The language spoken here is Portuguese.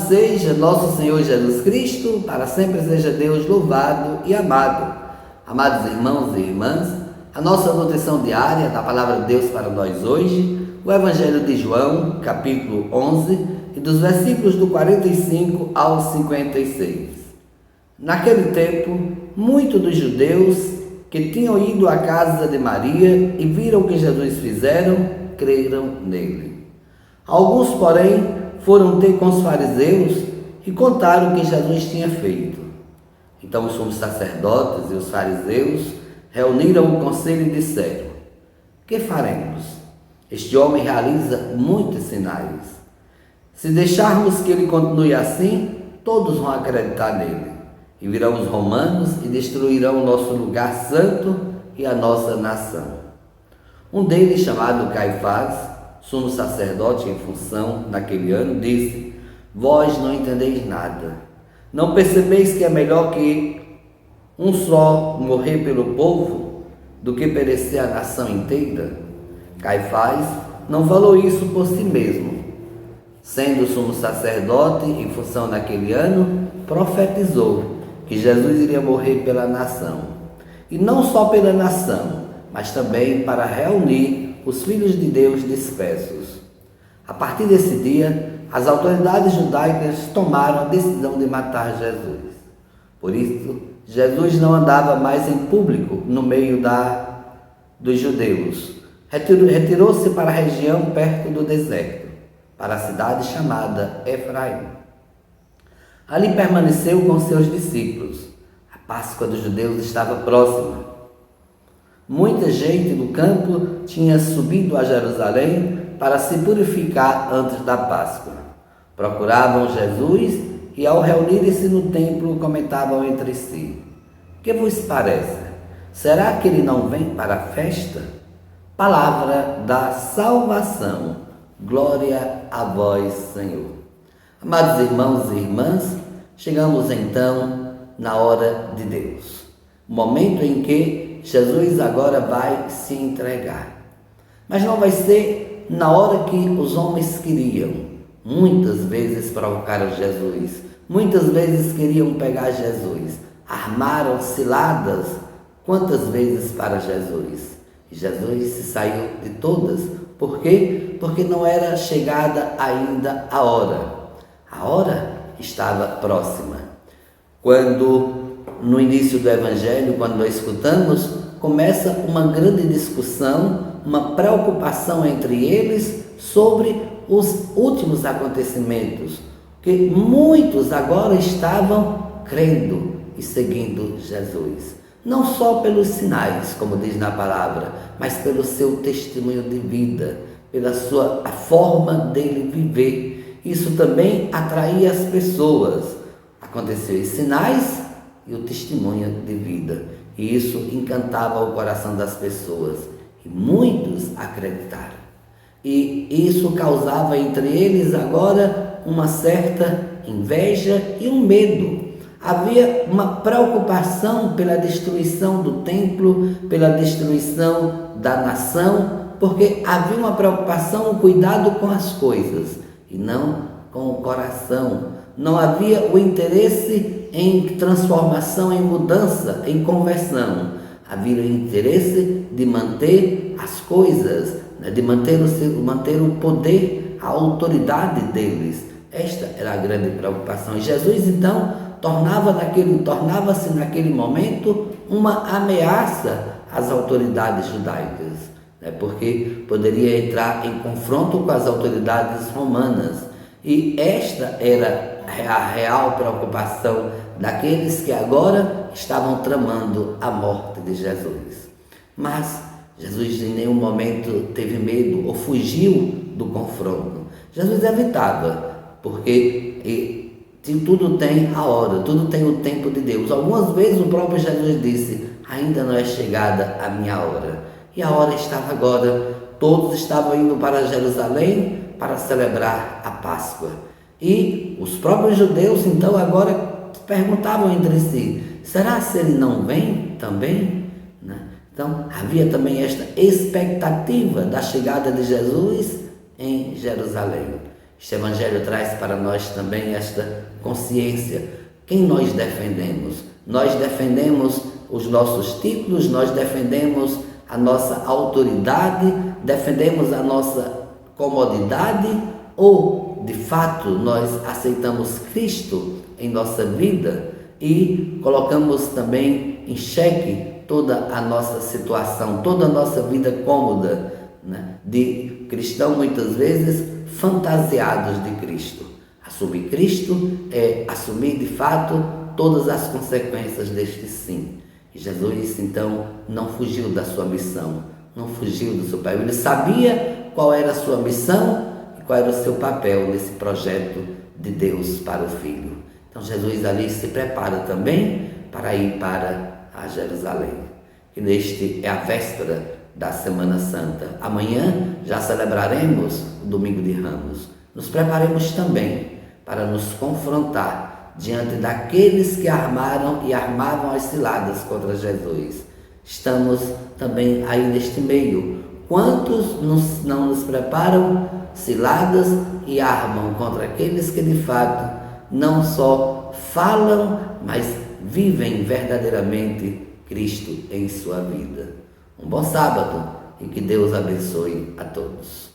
seja nosso Senhor Jesus Cristo, para sempre seja Deus louvado e amado. Amados irmãos e irmãs, a nossa nutrição diária da Palavra de Deus para nós hoje, o Evangelho de João, capítulo 11, e dos versículos do 45 ao 56. Naquele tempo, muitos dos judeus que tinham ido à casa de Maria e viram o que Jesus fizeram, creram nele. Alguns, porém, foram ter com os fariseus e contaram o que Jesus tinha feito. Então os sumos sacerdotes e os fariseus reuniram o conselho e disseram: que faremos? Este homem realiza muitos sinais. Se deixarmos que ele continue assim, todos vão acreditar nele. E virão os romanos e destruirão o nosso lugar santo e a nossa nação. Um deles, chamado Caifás, sumo sacerdote em função naquele ano, disse: vós não entendeis nada. Não percebeis que é melhor que um só morrer pelo povo do que perecer a nação inteira? Caifás não falou isso por si mesmo. Sendo sumo sacerdote em função naquele ano, profetizou que Jesus iria morrer pela nação. E não só pela nação, mas também para reunir os filhos de Deus dispersos. A partir desse dia, as autoridades judaicas tomaram a decisão de matar Jesus. Por isso, Jesus não andava mais em público no meio dos judeus. Retirou-se para a região perto do deserto, para a cidade chamada Efraim. Ali permaneceu com seus discípulos. A Páscoa dos judeus estava próxima. Muita gente do campo tinha subido a Jerusalém para se purificar antes da Páscoa. Procuravam Jesus e, ao reunirem-se no templo, comentavam entre si: que vos parece? Será que ele não vem para a festa? Palavra da salvação. Glória a vós, Senhor. Amados irmãos e irmãs, chegamos então na hora de Deus. O momento em que Jesus agora vai se entregar. Mas não vai ser na hora que os homens queriam. Muitas vezes provocaram Jesus. Muitas vezes queriam pegar Jesus. Armaram ciladas. Quantas vezes para Jesus? E Jesus se saiu de todas. Por quê? Porque não era chegada ainda a hora. A hora estava próxima. No início do Evangelho, quando nós escutamos, começa uma grande discussão, uma preocupação entre eles sobre os últimos acontecimentos, que muitos agora estavam crendo e seguindo Jesus. Não só pelos sinais, como diz na palavra, mas pelo seu testemunho de vida, pela a forma dele viver. Isso também atraía as pessoas. Aconteceu os sinais e o testemunho de vida. E isso encantava o coração das pessoas. E muitos acreditaram. E isso causava entre eles agora uma certa inveja e um medo. Havia uma preocupação pela destruição do templo, pela destruição da nação, porque havia uma preocupação, um cuidado com as coisas e não com o coração. Não havia o interesse em transformação, em mudança, em conversão. Havia o interesse de manter as coisas, de manter o poder, a autoridade deles. Esta era a grande preocupação. E Jesus, então, tornava-se naquele momento uma ameaça às autoridades judaicas, porque poderia entrar em confronto com as autoridades romanas. E esta era a real preocupação daqueles que agora estavam tramando a morte de Jesus. Mas Jesus em nenhum momento teve medo ou fugiu do confronto. Jesus evitava, porque tudo tem a hora, tudo tem o tempo de Deus. Algumas vezes o próprio Jesus disse: ainda não é chegada a minha hora. E a hora estava agora. Todos estavam indo para Jerusalém para celebrar a Páscoa. E os próprios judeus, então, agora perguntavam entre si: será se ele não vem também? Então, havia também esta expectativa da chegada de Jesus em Jerusalém. Este Evangelho traz para nós também esta consciência. Quem nós defendemos? Nós defendemos os nossos títulos, nós defendemos a nossa autoridade, defendemos a nossa comodidade, ou de fato nós aceitamos Cristo em nossa vida e colocamos também em xeque toda a nossa situação, toda a nossa vida cômoda, né? De cristão muitas vezes fantasiados de Cristo. Assumir Cristo é assumir de fato todas as consequências deste sim. E Jesus então não fugiu da sua missão, não fugiu do seu papel. Ele sabia qual era a sua missão e qual era o seu papel nesse projeto de Deus para o Filho. Então Jesus ali se prepara também para ir para a Jerusalém. E neste é a véspera da Semana Santa. Amanhã já celebraremos o Domingo de Ramos. Nos preparemos também para nos confrontar diante daqueles que armaram e armavam as ciladas contra Jesus. Estamos também aí neste meio. Quantos não nos preparam ciladas e armam contra aqueles que de fato não só falam, mas vivem verdadeiramente Cristo em sua vida. Um bom sábado e que Deus abençoe a todos.